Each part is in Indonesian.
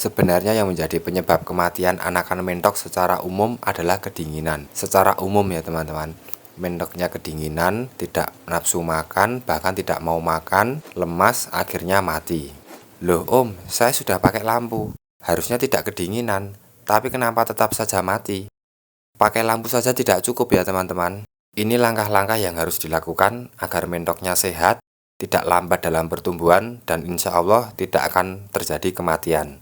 Sebenarnya yang menjadi penyebab kematian anakan mentok secara umum adalah kedinginan. Secara umum ya teman-teman, mentoknya kedinginan, tidak nafsu makan, bahkan tidak mau makan, lemas, akhirnya mati. Loh om, saya sudah pakai lampu, harusnya tidak kedinginan, tapi kenapa tetap saja mati? Pakai lampu saja tidak cukup ya teman-teman. Ini langkah-langkah yang harus dilakukan agar mentoknya sehat, tidak lambat dalam pertumbuhan, dan insya Allah tidak akan terjadi kematian.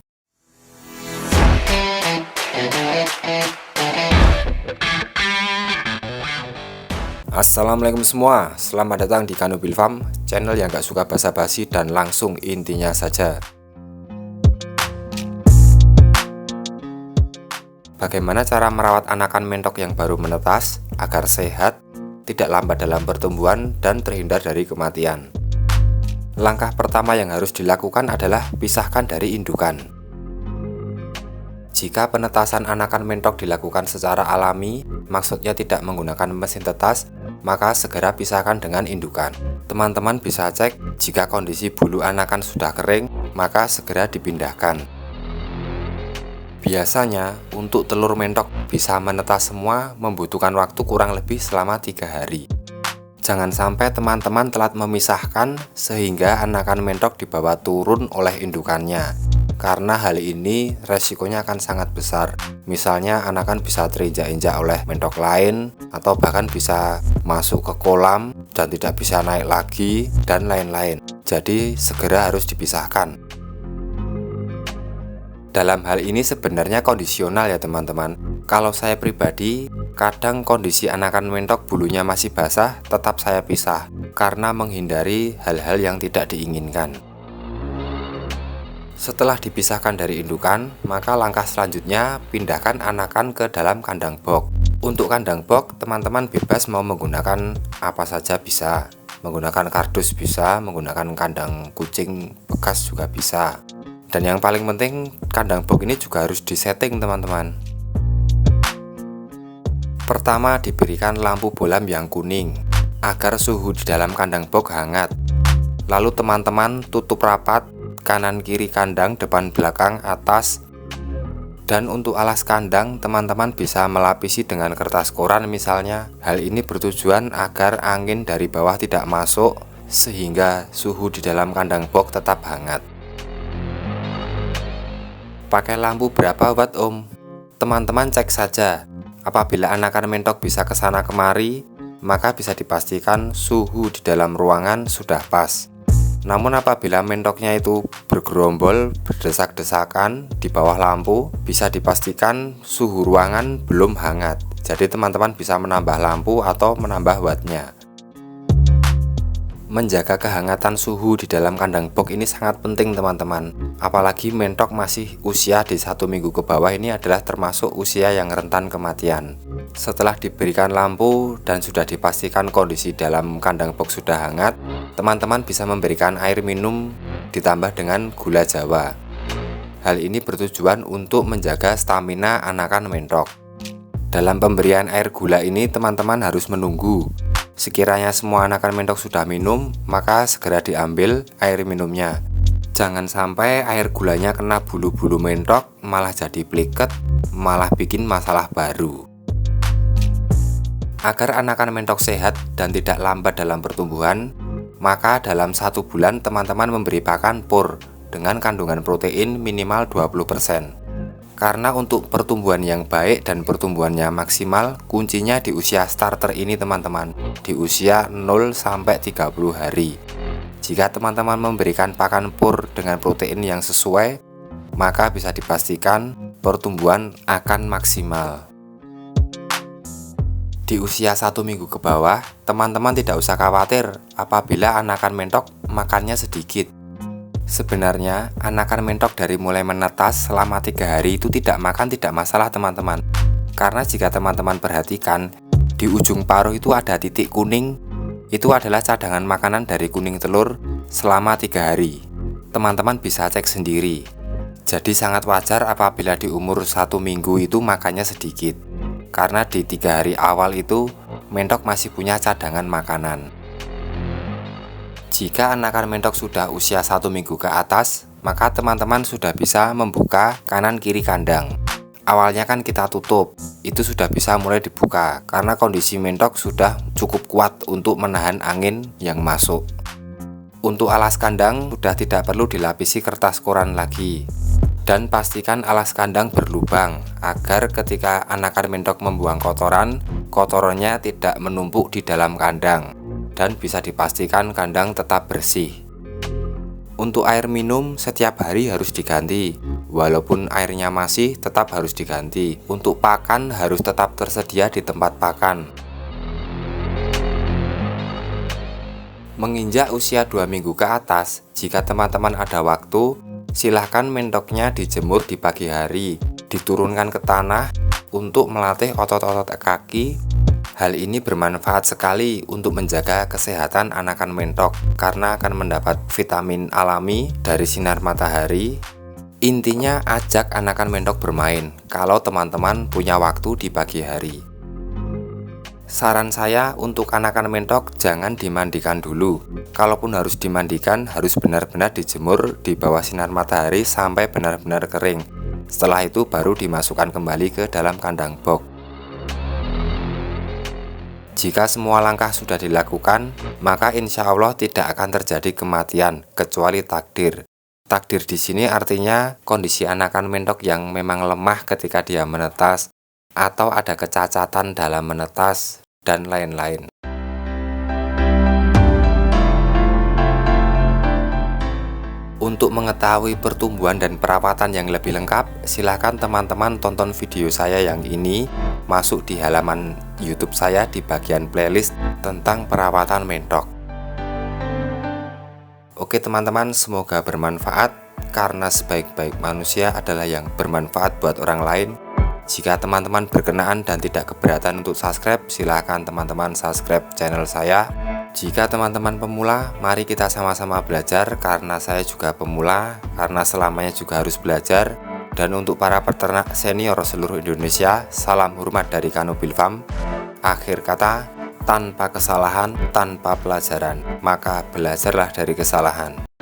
Assalamualaikum semua, selamat datang di Kanubil Farm, channel yang gak suka basa-basi dan langsung intinya saja. Bagaimana cara merawat anakan mentok yang baru menetas agar sehat, tidak lambat dalam pertumbuhan, dan terhindar dari kematian? Langkah pertama yang harus dilakukan adalah pisahkan dari indukan. Jika penetasan anakan mentok dilakukan secara alami, maksudnya tidak menggunakan mesin tetas, maka segera pisahkan dengan indukan. Teman-teman bisa cek jika kondisi bulu anakan sudah kering, maka segera dipindahkan. Biasanya, untuk telur mentok bisa menetas semua membutuhkan waktu kurang lebih selama 3 hari. Jangan sampai teman-teman telat memisahkan sehingga anakan mentok dibawa turun oleh indukannya. Karena hal ini resikonya akan sangat besar. Misalnya anakan bisa terinjak-injak oleh mentok lain, atau bahkan bisa masuk ke kolam dan tidak bisa naik lagi, dan lain-lain. Jadi segera harus dipisahkan. Dalam hal ini sebenarnya kondisional ya teman-teman. Kalau saya pribadi, kadang kondisi anakan mentok bulunya masih basah, tetap saya pisah karena menghindari hal-hal yang tidak diinginkan. Setelah dipisahkan dari indukan, maka langkah selanjutnya pindahkan anakan ke dalam kandang box. Untuk kandang box, teman-teman bebas mau menggunakan apa saja bisa. Menggunakan kardus bisa, menggunakan kandang kucing bekas juga bisa. Dan yang paling penting, kandang box ini juga harus disetting teman-teman. Pertama, diberikan lampu bolam yang kuning agar suhu di dalam kandang box hangat. Lalu teman-teman tutup rapat kanan kiri kandang, depan belakang, atas. Dan untuk alas kandang, teman-teman bisa melapisi dengan kertas koran misalnya. Hal ini bertujuan agar angin dari bawah tidak masuk sehingga suhu di dalam kandang box tetap hangat. Pakai lampu berapa watt om? Teman-teman cek saja. Apabila anakan mentok bisa kesana kemari, maka bisa dipastikan suhu di dalam ruangan sudah pas. Namun apabila mentoknya itu bergerombol, berdesak-desakan di bawah lampu, bisa dipastikan suhu ruangan belum hangat. Jadi teman-teman bisa menambah lampu atau menambah wattnya. Menjaga kehangatan suhu di dalam kandang box ini sangat penting teman-teman. Apalagi mentok masih usia di 1 minggu ke bawah, ini adalah termasuk usia yang rentan kematian. Setelah diberikan lampu dan sudah dipastikan kondisi dalam kandang box sudah hangat, teman-teman bisa memberikan air minum ditambah dengan gula jawa. Hal ini bertujuan untuk menjaga stamina anakan mentok. Dalam pemberian air gula ini teman-teman harus menunggu. Sekiranya semua anakan mentok sudah minum, maka segera diambil air minumnya. Jangan sampai air gulanya kena bulu-bulu mentok, malah jadi pliket, malah bikin masalah baru. Agar anakan mentok sehat dan tidak lambat dalam pertumbuhan, maka dalam 1 bulan teman-teman memberi pakan pur dengan kandungan protein minimal 20%. Karena untuk pertumbuhan yang baik dan pertumbuhannya maksimal, kuncinya di usia starter ini teman-teman, di usia 0-30 hari. Jika teman-teman memberikan pakan pur dengan protein yang sesuai, maka bisa dipastikan pertumbuhan akan maksimal. Di usia 1 minggu ke bawah, teman-teman tidak usah khawatir apabila anakan mentok makannya sedikit. Sebenarnya, anakan mentok dari mulai menetas selama 3 hari itu tidak makan tidak masalah teman-teman. Karena jika teman-teman perhatikan, di ujung paruh itu ada titik kuning. Itu adalah cadangan makanan dari kuning telur selama 3 hari. Teman-teman bisa cek sendiri. Jadi sangat wajar apabila di umur 1 minggu itu makannya sedikit. Karena di 3 hari awal itu, mentok masih punya cadangan makanan. Jika anakan mentok sudah usia 1 minggu ke atas, maka teman-teman sudah bisa membuka kanan kiri kandang. Awalnya kan kita tutup, itu sudah bisa mulai dibuka karena kondisi mentok sudah cukup kuat untuk menahan angin yang masuk. Untuk alas kandang sudah tidak perlu dilapisi kertas koran lagi. Dan pastikan alas kandang berlubang agar ketika anakan mentok membuang kotoran, kotorannya tidak menumpuk di dalam kandang dan bisa dipastikan kandang tetap bersih. Untuk air minum setiap hari harus diganti, walaupun airnya masih tetap harus diganti. Untuk pakan harus tetap tersedia di tempat pakan. Menginjak usia 2 minggu ke atas, jika teman-teman ada waktu, silahkan mentoknya dijemur di pagi hari, diturunkan ke tanah untuk melatih otot-otot kaki. Hal ini bermanfaat sekali untuk menjaga kesehatan anakan mentok karena akan mendapat vitamin alami dari sinar matahari. Intinya ajak anakan mentok bermain kalau teman-teman punya waktu di pagi hari. Saran saya untuk anakan mentok jangan dimandikan dulu. Kalaupun harus dimandikan, harus benar-benar dijemur di bawah sinar matahari sampai benar-benar kering. Setelah itu baru dimasukkan kembali ke dalam kandang box. Jika semua langkah sudah dilakukan, maka insya Allah tidak akan terjadi kematian kecuali takdir. Takdir di sini artinya kondisi anakan mentok yang memang lemah ketika dia menetas, atau ada kecacatan dalam menetas, dan lain-lain. Untuk mengetahui pertumbuhan dan perawatan yang lebih lengkap, silahkan teman-teman tonton video saya yang ini, masuk di halaman YouTube saya di bagian playlist tentang perawatan mentok. Oke teman-teman, semoga bermanfaat, karena sebaik-baik manusia adalah yang bermanfaat buat orang lain. Jika teman-teman berkenaan dan tidak keberatan untuk subscribe, silahkan teman-teman subscribe channel saya. Jika teman-teman pemula, mari kita sama-sama belajar, karena saya juga pemula, karena selamanya juga harus belajar. Dan untuk para peternak senior seluruh Indonesia, salam hormat dari Kanubil Farm. Akhir kata, tanpa kesalahan, tanpa pelajaran, maka belajarlah dari kesalahan.